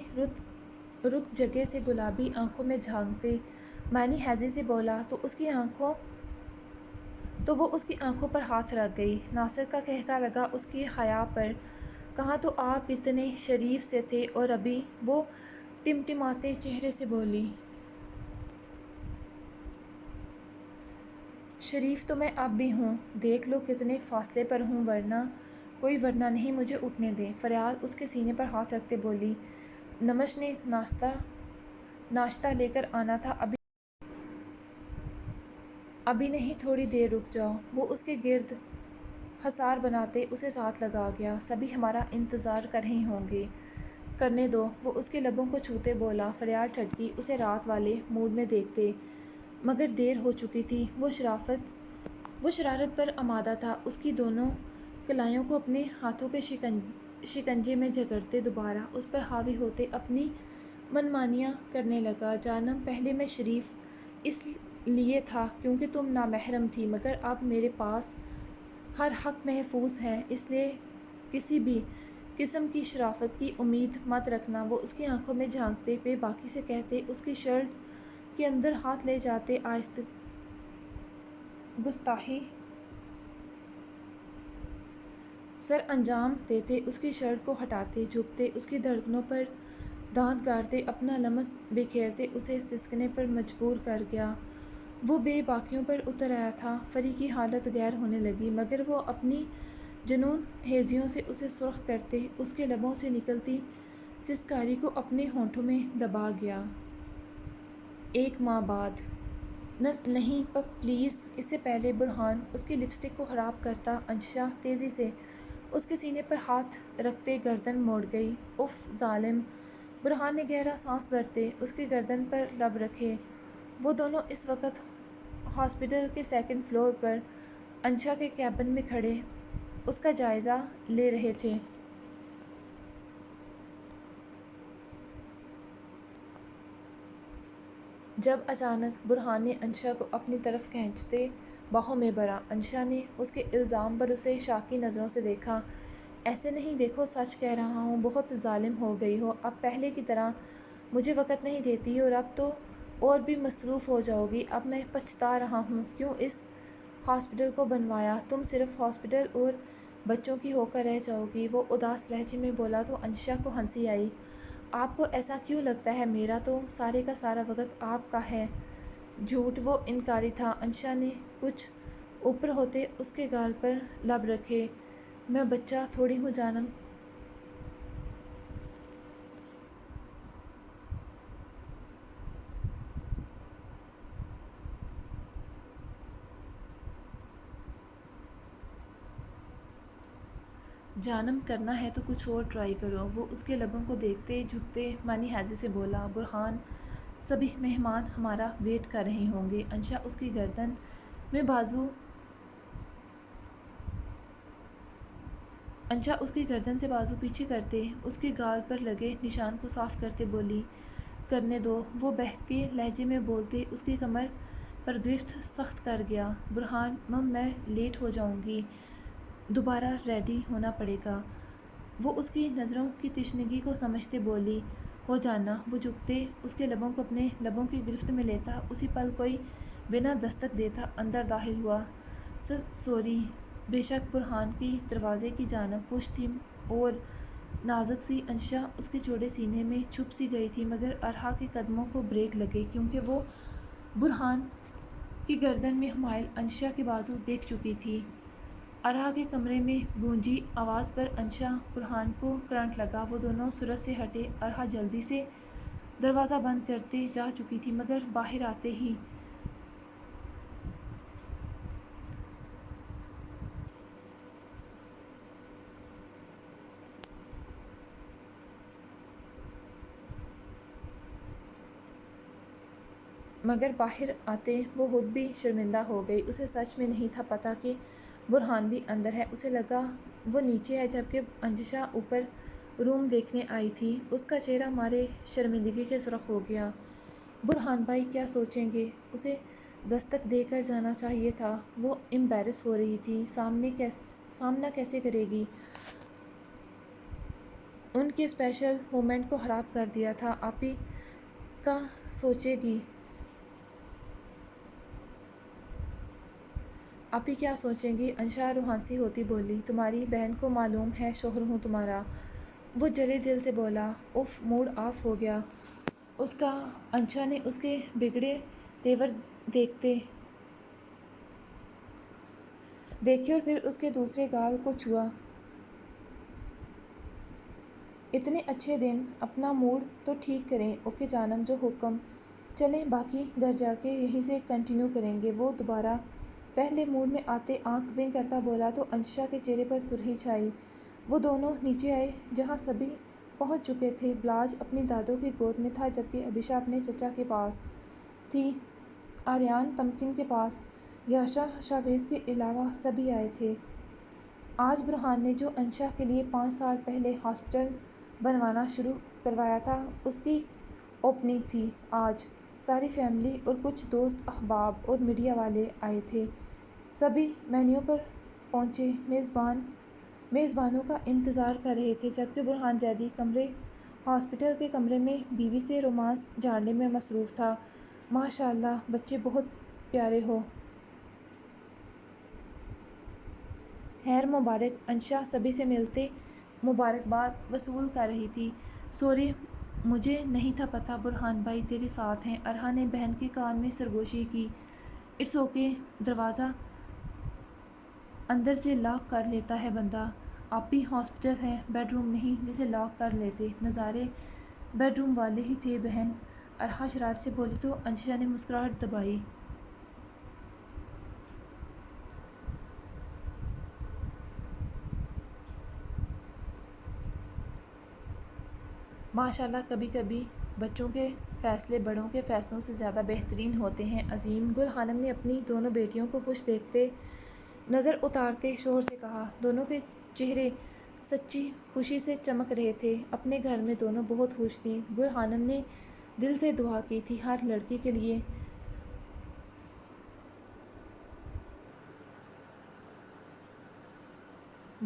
رک جگہ سے گلابی آنکھوں میں جھانکتے معنی خیزی سے بولا تو وہ اس کی آنکھوں پر ہاتھ رکھ گئی۔ ناصر کا قہقہ لگا اس کی حیا پر۔ کہاں تو آپ اتنے شریف سے تھے اور ابھی؟ وہ ٹمٹماتے چہرے سے بولی۔ شریف تو میں اب بھی ہوں، دیکھ لو کتنے فاصلے پر ہوں، ورنہ کوئی ورنہ نہیں، مجھے اٹھنے دیں۔ فریال اس کے سینے پر ہاتھ رکھتے بولی۔ نمش نے ناشتہ لے کر آنا تھا، ابھی نہیں، تھوڑی دیر رک جاؤ۔ وہ اس کے گرد حصار بناتے اسے ساتھ لگا گیا۔ سبھی ہمارا انتظار کر رہے ہوں گے، کرنے دو، وہ اس کے لبوں کو چھوتے بولا۔ فریال ٹھٹکی، اسے رات والے موڈ میں دیکھتے، مگر دیر ہو چکی تھی۔ وہ شرارت پر آمادہ تھا، اس کی دونوں کلائیوں کو اپنے ہاتھوں کے شکنجے میں جکڑتے دوبارہ اس پر حاوی ہوتے اپنی منمانیاں کرنے لگا۔ جانم، پہلے میں شریف اس لیے تھا کیونکہ تم نامحرم تھی، مگر اب میرے پاس ہر حق محفوظ ہے، اس لیے کسی بھی قسم کی شرافت کی امید مت رکھنا۔ وہ اس کی آنکھوں میں جھانکتے بے باکی سے کہتے، اس کی شرٹ کے اندر ہاتھ لے جاتے آہستہ گستاخی سر انجام دیتے، اس کی شرٹ کو ہٹاتے، جھکتے، اس کی دھڑکنوں پر دانت گاڑتے، اپنا لمس بکھیرتے اسے سسکنے پر مجبور کر گیا۔ وہ بے باکیوں پر اتر آیا تھا۔ فری کی حالت غیر ہونے لگی، مگر وہ اپنی جنون خیزیوں سے اسے سرخ کرتے اس کے لبوں سے نکلتی سسکاری کو اپنے ہونٹوں میں دبا گیا۔ ایک ماہ بعد۔ نہیں پلیز، اس سے پہلے برہان اس کی لپسٹک کو خراب کرتا انشا تیزی سے اس کے سینے پر ہاتھ رکھتے گردن موڑ گئی۔ اف ظالم، برہان نے گہرا سانس بھرتے اس کی گردن پر لب رکھے۔ وہ دونوں اس وقت ہاسپٹل کے سیکنڈ فلور پر انشا کے کیبن میں کھڑے اس کا جائزہ لے رہے تھے۔ جب اچانک برہان نے انشا کو اپنی طرف کھینچتے باہوں میں بھرا۔ انشا نے اس کے الزام پر اسے شاکی نظروں سے دیکھا۔ ایسے نہیں، دیکھو سچ کہہ رہا ہوں، بہت ظالم ہو گئی ہو، اب پہلے کی طرح مجھے وقت نہیں دیتی اور اب تو اور بھی مصروف ہو جاؤ گی۔ اب میں پچھتا رہا ہوں کیوں اس ہاسپٹل کو بنوایا، تم صرف ہاسپٹل اور بچوں کی ہو کر رہ جاؤ گی۔ وہ اداس لہجے میں بولا تو انشا کو ہنسی آئی۔ آپ کو ایسا کیوں لگتا ہے؟ میرا تو سارے کا سارا وقت آپ کا ہے۔ جھوٹ، وہ انکاری تھا۔ انشا نے کچھ اوپر ہوتے اس کے گال پر لب رکھے۔ میں بچہ تھوڑی ہوں جانم۔ جانم، کرنا ہے تو کچھ اور ٹرائی کرو۔ وہ اس کے لبوں کو دیکھتے جھکتے معنی خیزی سے بولا۔ برہان، سبھی مہمان ہمارا ویٹ کر رہے ہوں گے۔ انشا اس کی گردن سے بازو پیچھے کرتے اس کے گال پر لگے نشان کو صاف کرتے بولی۔ کرنے دو، وہ بہکے لہجے میں بولتے اس کی کمر پر گرفت سخت کر گیا۔ برہان، میں لیٹ ہو جاؤں گی، دوبارہ ریڈی ہونا پڑے گا۔ وہ اس کی نظروں کی تشنگی کو سمجھتے بولی۔ ہو جانا۔ وہ جھکتے اس کے لبوں کو اپنے لبوں کی گرفت میں لیتا اسی پل کوئی بنا دستک دیتا اندر داخل ہوا۔ سوری، بے شک برہان کی دروازے کی جانب پشت تھی اور نازک سی انشا اس کے چوڑے سینے میں چھپ سی گئی تھی، مگر ارحا کے قدموں کو بریک لگے کیونکہ وہ برہان کی گردن میں حامل انشا کے بازو دیکھ چکی تھی۔ ارحا کے کمرے میں گونجی آواز پر انشا، برہان کو کرنٹ لگا۔ وہ دونوں صورت سے ہٹے۔ ارحا جلدی سے دروازہ بند کرتے جا چکی تھی، مگر باہر آتے ہی وہ خود بھی شرمندہ ہو گئی۔ اسے سچ میں نہیں تھا پتا کہ برہان بھی اندر ہے۔ اسے لگا وہ نیچے ہے، جبکہ انشا اوپر روم دیکھنے آئی تھی۔ اس کا چہرہ مارے شرمندگی کے سرخ ہو گیا۔ برہان بھائی کیا سوچیں گے؟ اسے دستک دے کر جانا چاہیے تھا۔ وہ امبیرس ہو رہی تھی، سامنا کیسے کرے گی؟ ان کے اسپیشل مومنٹ کو خراب کر دیا تھا۔ آپی کا سوچے گی؟ آپی کیا سوچیں گی؟ انشا روحانسی ہوتی بولی۔ تمہاری بہن کو معلوم ہے شوہر ہوں تمہارا؟ وہ جلے دل سے بولا۔ اف، موڈ آف ہو گیا اس کا۔ انشا نے اس کے بگڑے تیور دیکھے اور پھر اس کے دوسرے گال کو چھوا۔ اتنے اچھے دن، اپنا موڈ تو ٹھیک کریں۔ اوکے جانم، جو حکم۔ چلیں، باقی گھر جا کے یہیں سے کنٹینیو کریں گے۔ وہ دوبارہ پہلے موڈ میں آتے آنکھ ونک کرتا بولا تو انشا کے چہرے پر سرخی چھائی۔ وہ دونوں نیچے آئے جہاں سبھی پہنچ چکے تھے۔ بلاج اپنی دادوں کی گود میں تھا، جبکہ ابیشا اپنے چچا کے پاس تھی۔ آریان تمکن کے پاس۔ یاشا، شاویز کے علاوہ سبھی آئے تھے۔ آج برہان نے جو انشا کے لیے 5 سال پہلے ہاسپٹل بنوانا شروع کروایا تھا، اس کی اوپننگ تھی۔ آج ساری فیملی اور کچھ دوست احباب اور میڈیا والے آئے تھے۔ سبھی مینیو پر پہنچے میزبانوں کا انتظار کر رہے تھے، جبکہ برہان زیدی ہاسپٹل کے کمرے میں بیوی سے رومانس جھاڑنے میں مصروف تھا۔ ماشاء اللہ، بچے بہت پیارے ہو۔ خیر مبارک۔ انشا سبھی سے ملتے مبارکباد وصول کر رہی تھی۔ سوری، مجھے نہیں تھا پتا برہان بھائی تیرے ساتھ ہیں۔ ارحا نے بہن کے کان میں سرگوشی کی۔ اٹس اوکے، دروازہ اندر سے لاک کر لیتا ہے بندہ۔ آپی، ہاسپٹل ہے، بیڈ روم نہیں جسے لاک کر لیتے۔ نظارے بیڈ روم والے ہی تھے بہن، ارحا شرارت سے بولی تو انشا نے مسکراہٹ دبائی۔ ماشاءاللہ، کبھی کبھی بچوں کے فیصلے بڑوں کے فیصلوں سے زیادہ بہترین ہوتے ہیں عظیم۔ گل خانم نے اپنی دونوں بیٹیوں کو خوش دیکھتے نظر اتارتے شوہر سے کہا۔ دونوں کے چہرے سچی خوشی سے چمک رہے تھے۔ اپنے گھر میں دونوں بہت خوش تھیں۔ گل خانم نے دل سے دعا کی تھی ہر لڑکی کے لیے۔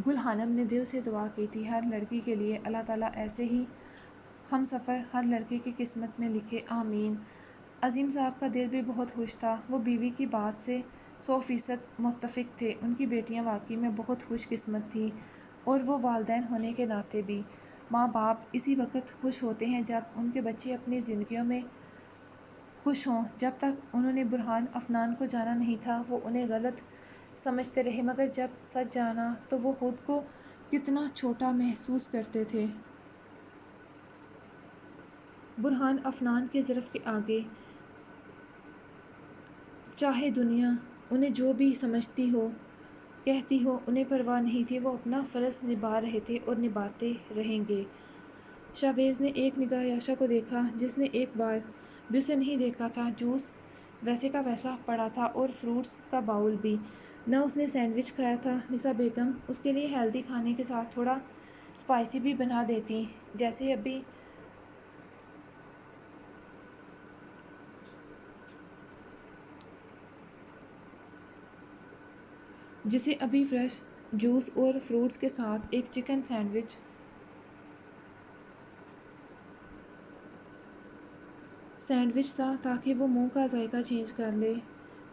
گل خانم نے دل سے دعا کی تھی ہر لڑکی کے لیے، اللہ تعالیٰ ایسے ہی ہم سفر ہر لڑکی کی قسمت میں لکھے، آمین۔ عظیم صاحب کا دل بھی بہت خوش تھا۔ وہ بیوی کی بات سے 100% متفق تھے۔ ان کی بیٹیاں واقعی میں بہت خوش قسمت تھیں، اور وہ والدین ہونے کے ناطے بھی۔ ماں باپ اسی وقت خوش ہوتے ہیں جب ان کے بچے اپنی زندگیوں میں خوش ہوں۔ جب تک انہوں نے برہان افنان کو جانا نہیں تھا، وہ انہیں غلط سمجھتے رہے، مگر جب سچ جانا تو وہ خود کو کتنا چھوٹا محسوس کرتے تھے۔ برہان افنان کے ظرف کے آگے چاہے دنیا انہیں جو بھی سمجھتی ہو، کہتی ہو، انہیں پرواہ نہیں تھی۔ وہ اپنا فرض نبھا رہے تھے اور نبھاتے رہیں گے۔ شاویز نے ایک نگاہ یاشا کو دیکھا، جس نے ایک بار بھی اسے نہیں دیکھا تھا۔ جوس ویسے کا ویسا پڑا تھا اور فروٹس کا باؤل بھی۔ نہ اس نے سینڈوچ کھایا تھا۔ نساء بیگم اس کے لیے ہیلدی کھانے کے ساتھ تھوڑا اسپائسی بھی بنا دیتی، جسے ابھی فریش جوس اور فروٹس کے ساتھ ایک چکن سینڈوچ تھا تاکہ وہ منہ کا ذائقہ چینج کر لے۔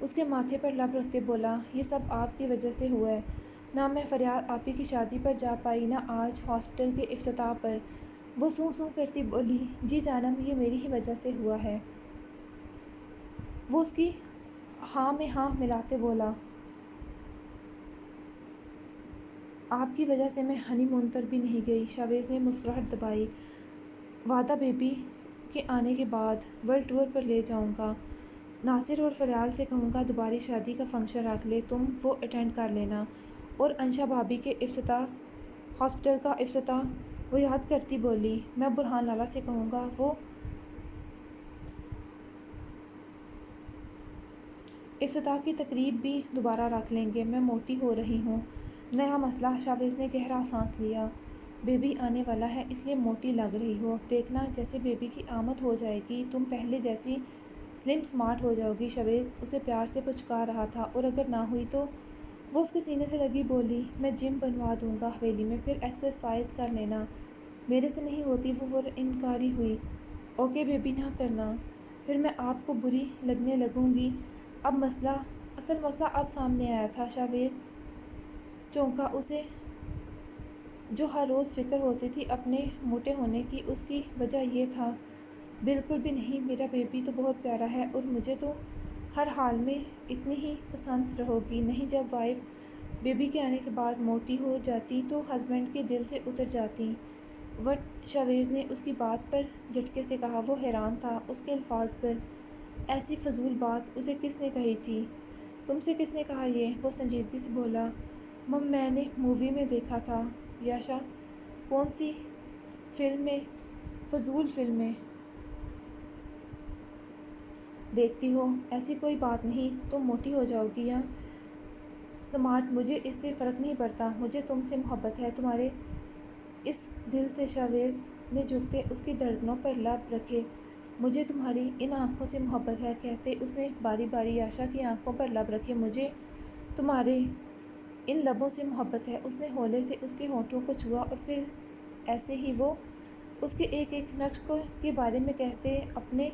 اس کے ماتھے پر لب رکھتے بولا، یہ سب آپ کی وجہ سے ہوا ہے۔ نہ میں فریال آپی کی شادی پر جا پائی، نہ آج ہاسپٹل کے افتتاح پر۔ وہ سوں سوں کرتی بولی، جی جانم یہ میری ہی وجہ سے ہوا ہے۔ وہ اس کی ہاں میں ہاں ملاتے بولا، آپ کی وجہ سے میں ہنی مون پر بھی نہیں گئی۔ شاویز نے مسکراہٹ دبائی، وعدہ بیبی کے آنے کے بعد ورلڈ ٹور پر لے جاؤں گا۔ ناصر اور فریال سے کہوں گا دوبارہ شادی کا فنکشن رکھ لے، تم وہ اٹینڈ کر لینا۔ اور انشا بھابی کے ہاسپٹل کا افتتاح، وہ یاد کرتی بولی، میں برہان لالا سے کہوں گا وہ افتتاح کی تقریب بھی دوبارہ رکھ لیں گے۔ میں موٹی ہو رہی ہوں، نیا مسئلہ۔ شاویز نے گہرا سانس لیا، بیبی آنے والا ہے اس لیے موٹی لگ رہی ہو، دیکھنا جیسے بیبی کی آمد ہو جائے گی تم پہلے جیسی سلم سمارٹ ہو جاؤ گی۔ شاویز اسے پیار سے پچکار رہا تھا، اور اگر نہ ہوئی تو وہ اس کے سینے سے لگی بولی، میں جم بنوا دوں گا حویلی میں، پھر ایکسرسائز کر لینا۔ میرے سے نہیں ہوتی۔ وہ انکاری ہوئی، اوکے بیبی نہ کرنا، پھر میں آپ کو بری لگنے لگوں گی۔ اصل مسئلہ اب سامنے آیا تھا۔ شاویز چونکا، اسے جو ہر روز فکر ہوتی تھی اپنے موٹے ہونے کی، اس کی وجہ یہ تھا، بالکل بھی نہیں، میرا بیبی تو بہت پیارا ہے اور مجھے تو ہر حال میں اتنی ہی پسند رہو گی۔ نہیں، جب وائف بیبی کے آنے کے بعد موٹی ہو جاتی تو ہسبینڈ کے دل سے اتر جاتی۔ وٹ؟ شاویز نے اس کی بات پر جھٹکے سے کہا۔ وہ حیران تھا اس کے الفاظ پر، ایسی فضول بات اسے کس نے کہی تھی؟ تم سے کس نے کہا یہ؟ وہ سنجیدگی سے بولا، مم میں نے مووی میں دیکھا تھا۔ یاشا؟ کون سی فلم میں؟ فضول فلمیں دیکھتی ہو؟ ایسی کوئی بات نہیں، تم موٹی ہو جاؤ گی یا سمارٹ، مجھے اس سے فرق نہیں پڑتا، مجھے تم سے محبت ہے، تمہارے اس دل سے۔ شاویز نے جھکتے اس کی دھڑکنوں پر لب رکھے، مجھے تمہاری ان آنکھوں سے محبت ہے، کہتے اس نے باری باری یاشا کی آنکھوں پر لب رکھے، مجھے تمہارے ان لبوں سے محبت ہے۔ اس نے ہولے سے اس کے ہونٹوں کو چھوا، اور پھر ایسے ہی وہ اس کے ایک ایک نقش کے بارے میں کہتے اپنے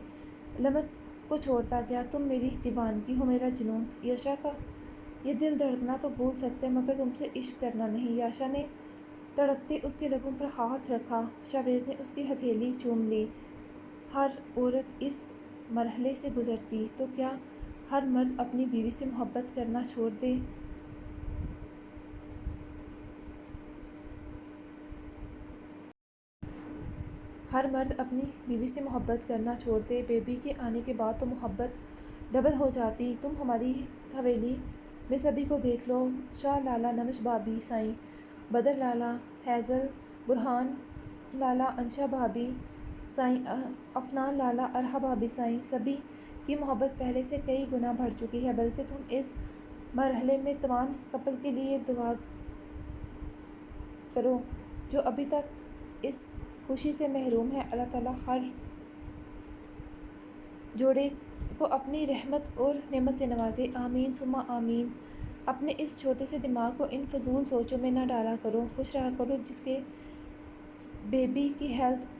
لمس کو چھوڑتا گیا۔ تم میری دیوانگی ہو، میرا جنون۔ یاشا کا یہ دل دھڑکنا تو بھول سکتے مگر تم سے عشق کرنا نہیں۔ یاشا نے تڑپتے اس کے لبوں پر ہاتھ رکھا۔ شاویز نے اس کی ہتھیلی چوم لی۔ ہر عورت اس مرحلے سے گزرتی تو کیا ہر مرد اپنی بیوی سے محبت کرنا چھوڑ دے؟ ہر مرد اپنی بیوی سے محبت کرنا چھوڑ دے، بیبی کے آنے کے بعد تو محبت ڈبل ہو جاتی۔ تم ہماری حویلی میں سبھی کو دیکھ لو، شاہ لالا، نمش بھابی سائیں، بدر لالا، ہیزل، برہان لالا، انشا بھابی سائیں، افنان لالا، ارحا بھابی سائیں، سبھی کی محبت پہلے سے کئی گنا بڑھ چکی ہے، بلکہ تم اس مرحلے میں تمام کپل کے لیے دعا کرو جو ابھی تک اس خوشی سے محروم ہے۔ اللہ تعالیٰ ہر جوڑے کو اپنی رحمت اور نعمت سے نوازے، آمین ثم آمین۔ اپنے اس چھوٹے سے دماغ کو ان فضول سوچوں میں نہ ڈالا کرو، خوش رہا کرو، جس سے بیبی کی ہیلتھ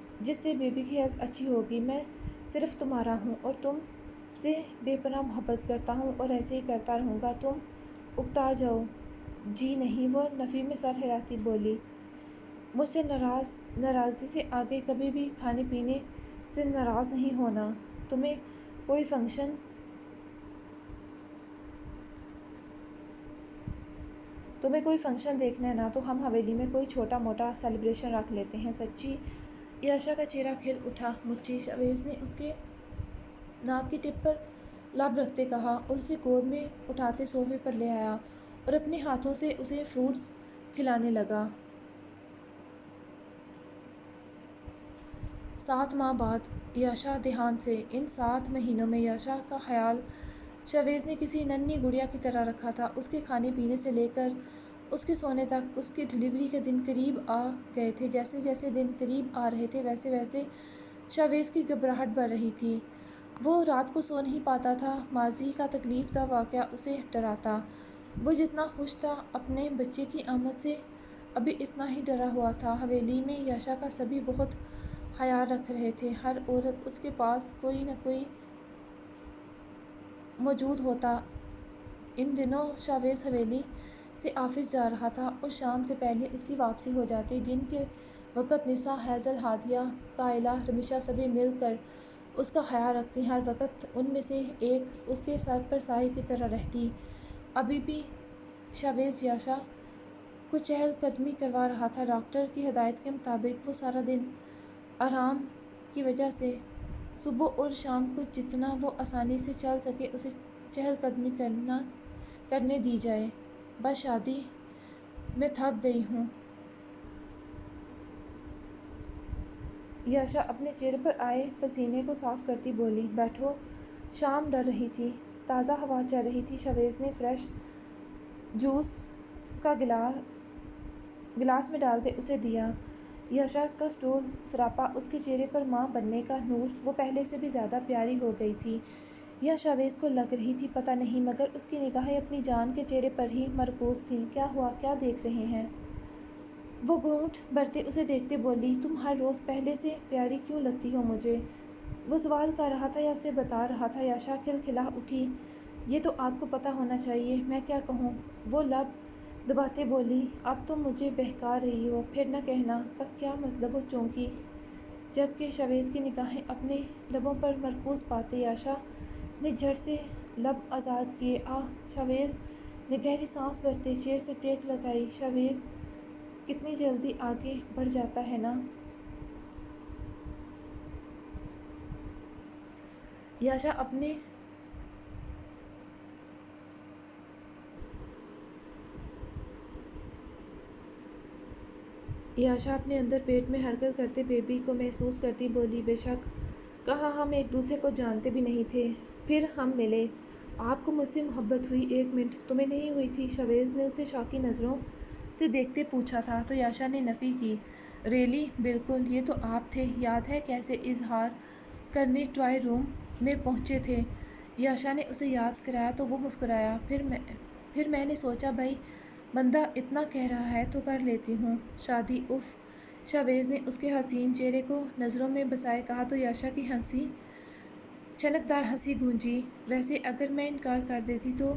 اچھی ہوگی۔ میں صرف تمہارا ہوں اور تم سے بے پناہ محبت کرتا ہوں، اور ایسے ہی کرتا رہوں گا۔ تم اکتا جاؤ۔ جی نہیں، وہ نفی میں سر ہلاتی بولی، مجھ سے ناراضگی سے آگے کبھی بھی کھانے پینے سے ناراض نہیں ہونا۔ تمہیں کوئی فنکشن دیکھنا ہے نا، تو ہم حویلی میں کوئی چھوٹا موٹا سیلیبریشن رکھ لیتے ہیں۔ سچی؟ یاشا کا چہرہ کھل اٹھا، مچی؟ شاویز نے اس کے ناک کی ٹپ پر لب رکھتے کہا، اور اسے گود میں اٹھاتے صوفے پر لے آیا اور اپنے ہاتھوں سے اسے فروٹس کھلانے لگا۔ 7 ماہ بعد یاشا دیہانت سے، ان 7 مہینوں میں یاشا کا خیال شاویز نے کسی ننھی گڑیا کی طرح رکھا تھا۔ اس کے کھانے پینے سے لے کر اس کے سونے تک، اس کی ڈلیوری کے دن قریب آ گئے تھے۔ جیسے جیسے دن قریب آ رہے تھے ویسے ویسے شاویز کی گھبراہٹ بڑھ رہی تھی۔ وہ رات کو سو نہیں پاتا تھا، ماضی کا تکلیف دہ واقعہ اسے ڈراتا۔ وہ جتنا خوش تھا اپنے بچے کی آمد سے، ابھی اتنا ہی ڈرا ہوا تھا۔ حویلی میں یاشا کا سبھی بہت خیال رکھ رہے تھے، ہر عورت اس کے پاس کوئی نہ کوئی موجود ہوتا، ان دنوں شاویز حویلی سے آفس جا رہا تھا اور شام سے پہلے اس کی واپسی ہو جاتی۔ دن کے وقت نسا، ہیزل، ہادیہ، کائلہ، رمیشا سبھی مل کر اس کا خیال رکھتی۔ ہر وقت ان میں سے ایک اس کے سر پر سایہ کی طرح رہتی۔ ابھی بھی شاویز یاشا کو چہل قدمی کروا رہا تھا۔ ڈاکٹر کی ہدایت کے مطابق وہ سارا دن آرام کی وجہ سے صبح اور شام کو جتنا وہ آسانی سے چل سکے اسے چہل قدمی کرنے دی جائے۔ بس شادی میں تھک گئی ہوں۔ یاشا اپنے چہرے پر آئے پسینے کو صاف کرتی بولی۔ بیٹھو، شام ڈر رہی تھی، تازہ ہوا چل رہی تھی۔ شاویز نے فریش جوس کا گلاس میں ڈالتے اسے دیا۔ یاشا کا سٹول سراپا، اس کے چہرے پر ماں بننے کا نور، وہ پہلے سے بھی زیادہ پیاری ہو گئی تھی یا شاویز کو لگ رہی تھی پتہ نہیں، مگر اس کی نگاہیں اپنی جان کے چہرے پر ہی مرکوز تھیں۔ کیا ہوا؟ کیا دیکھ رہے ہیں؟ وہ گھونٹ بھرتے اسے دیکھتے بولی۔ تم ہر روز پہلے سے پیاری کیوں لگتی ہو مجھے؟ وہ سوال کر رہا تھا یا اسے بتا رہا تھا؟ یاشا کھلکھلا اٹھی۔ یہ تو آپ کو پتہ ہونا چاہیے، میں کیا کہوں؟ وہ لب دباتے بولی۔ اب تم مجھے بہکا رہی ہو، پھر نہ کہنا کا کیا مطلب؟ وہ چونکی، جبکہ شاویز کی نگاہیں اپنے لبوں پر مرکوز پاتے یاشا نے جھٹ سے لب آزاد کیے۔ آہ! شاویز نے گہری سانس بھرتے چیئر سے ٹیک لگائی۔ شاویز کتنی جلدی آگے بڑھ جاتا ہے نا؟ یاشا اپنے اندر پیٹ میں حرکت کرتے بیبی کو محسوس کرتی بولی۔ بے شک، کہاں ہم ایک دوسرے کو جانتے بھی نہیں تھے، پھر ہم ملے۔ آپ کو مجھ سے محبت ہوئی؟ ایک منٹ، تمہیں نہیں ہوئی تھی؟ شاویز نے اسے شاکی نظروں سے دیکھتے پوچھا تھا تو یاشا نے نفی کی۔ ریئلی؟ بالکل، یہ تو آپ تھے، یاد ہے کیسے اظہار کرنے ٹرائل روم میں پہنچے تھے؟ یاشا نے اسے یاد کرایا تو وہ مسکرایا۔ پھر میں نے سوچا بھئی بندہ اتنا کہہ رہا ہے تو کر لیتی ہوں شادی۔ اف! شاویز نے اس کے حسین چہرے کو نظروں میں بسائے کہا تو یاشا کی ہنسی چھنکدار ہنسی گونجی۔ ویسے اگر میں انکار کر دیتی تو؟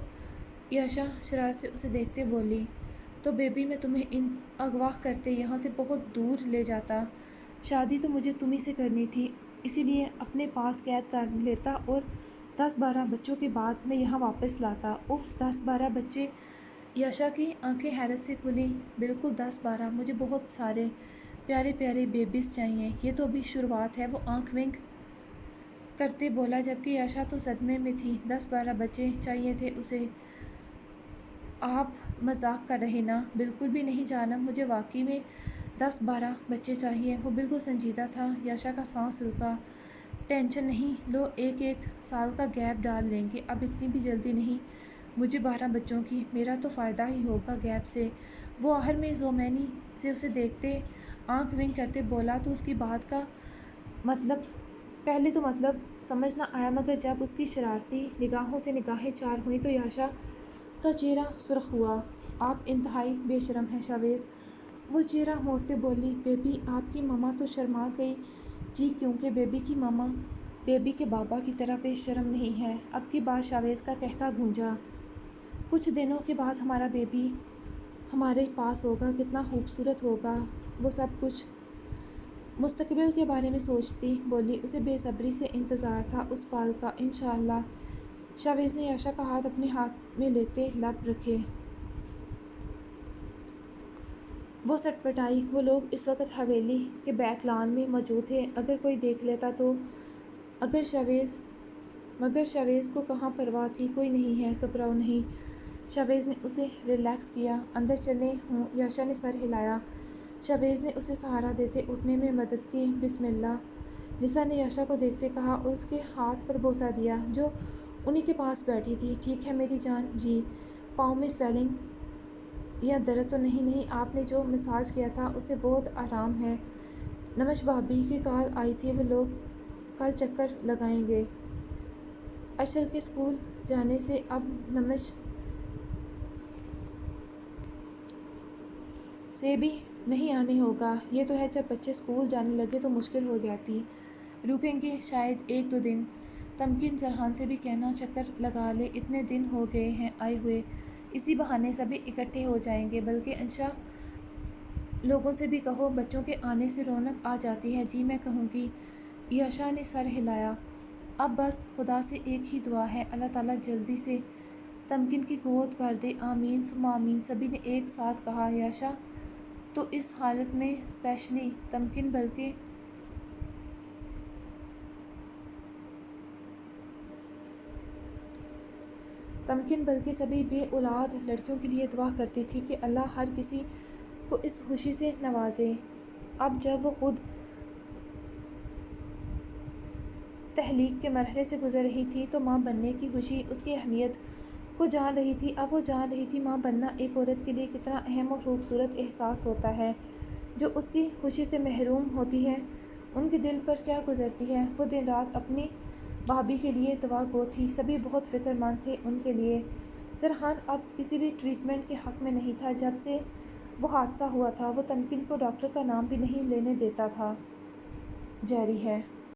یاشا شرارت سے اسے دیکھتے بولی۔ تو بیبی میں تمہیں اغوا کرتے یہاں سے بہت دور لے جاتا۔ شادی تو مجھے تمہیں سے کرنی تھی، اسی لیے اپنے پاس قید کر لیتا اور 10-12 بچوں کے بعد میں یہاں واپس لاتا۔ اف! 10-12 بچے؟ یاشا کی آنکھیں حیرت سے کھلیں۔ بالکل 10-12، مجھے بہت سارے پیارے پیارے بیبیز چاہیے، یہ تو ابھی شروعات ہے۔ وہ آنکھ ونک کرتے بولا، جبکہ یاشا تو صدمے میں تھی۔ 10-12 بچے چاہیے تھے اسے؟ آپ مذاق کر رہے نا؟ بالکل بھی نہیں جانم، مجھے واقعی میں 10-12 بچے چاہیے۔ وہ بالکل سنجیدہ تھا۔ یاشا کا سانس رکا۔ ٹینشن نہیں لو، ایک سال کا گیپ ڈال لیں گے، اب اتنی بھی جلدی نہیں مجھے 12 بچوں کی، میرا تو فائدہ ہی ہوگا گیپ سے۔ وہ آخر میں زومینی سے اسے دیکھتے آنکھ ونک کرتے بولا۔ تو اس کی بات کا مطلب؟ پہلے تو مطلب سمجھ نہ آیا، مگر جب اس کی شرارتی نگاہوں سے نگاہیں چار ہوئیں تو یاشا کا چہرہ سرخ ہوا۔ آپ انتہائی بے شرم ہیں شاویز، وہ چہرہ موڑتے بولی۔ بیبی، آپ کی ماما تو شرما گئی جی، کیونکہ بیبی کی ماما بیبی کے بابا کی طرح بے شرم نہیں ہے۔ اب کی بار شاویز کا قہقہ گونجا۔ کچھ دنوں کے بعد ہمارا بیبی ہمارے پاس ہوگا، کتنا خوبصورت ہوگا وہ سب کچھ۔ مستقبل کے بارے میں سوچتی بولی۔ اسے بے صبری سے انتظار تھا اس پل کا۔ انشاءاللہ۔ شاویز نے یاشا کا ہاتھ اپنے ہاتھ میں لیتے لب رکھے۔ وہ سٹپٹائی۔ وہ لوگ اس وقت حویلی کے بیک لان میں موجود تھے، اگر کوئی دیکھ لیتا تو؟ مگر شاویز کو کہاں پرواہ تھی، کوئی نہیں ہے، گھبراؤ نہیں۔ شاویز نے اسے ریلیکس کیا۔ اندر چلے ہوں؟ یاشا نے سر ہلایا۔ شاویز نے اسے سہارا دیتے اٹھنے میں مدد کی۔ بسم اللہ، نسا نے یاشا کو دیکھتے کہا اور اس کے ہاتھ پر بوسہ دیا جو انہی کے پاس بیٹھی تھی۔ ٹھیک ہے میری جان؟ جی۔ پاؤں میں سویلنگ یا درد تو نہیں؟ نہیں، آپ نے جو مساج کیا تھا اس سے بہت آرام ہے۔ نمش بھابی کی کال آئی تھی، وہ لوگ کل چکر لگائیں گے۔ اشل کے اسکول جانے سے اب نمش سے بھی نہیں آنے ہوگا۔ یہ تو ہے جب بچے اسکول جانے لگے تو مشکل ہو جاتی۔ رکیں گے شاید 1-2 دن۔ تمکین زرحان سے بھی کہنا چکر لگا لے، اتنے دن ہو گئے ہیں آئے ہوئے، اسی بہانے سبھی اکٹھے ہو جائیں گے، بلکہ انشا لوگوں سے بھی کہو، بچوں کے آنے سے رونق آ جاتی ہے۔ جی میں کہوں گی، یاشا نے سر ہلایا۔ اب بس خدا سے ایک ہی دعا ہے، اللہ تعالیٰ جلدی سے تمکین کی گود بھر دے۔ آمین ثم آمین، سبھی نے ایک ساتھ کہا۔ یاشا تو اس حالت میں اسپیشلی تمکین بلکہ سبھی بے اولاد لڑکیوں کے لیے دعا کرتی تھی کہ اللہ ہر کسی کو اس خوشی سے نوازے۔ اب جب وہ خود تحلیق کے مرحلے سے گزر رہی تھی تو ماں بننے کی خوشی، اس کی اہمیت کو جان رہی تھی۔ اب وہ جان رہی تھی ماں بننا ایک عورت کے لیے کتنا اہم اور خوبصورت احساس ہوتا ہے۔ جو اس کی خوشی سے محروم ہوتی ہے، ان کے دل پر کیا گزرتی ہے۔ وہ دن رات اپنی بھابھی کے لیے دعا گو تھی، سبھی بہت فکر مند تھے ان کے لیے۔ زرحان اب کسی بھی ٹریٹمنٹ کے حق میں نہیں تھا۔ جب سے وہ حادثہ ہوا تھا، وہ تمکین کو ڈاکٹر کا نام بھی نہیں لینے دیتا تھا۔ جیری ہے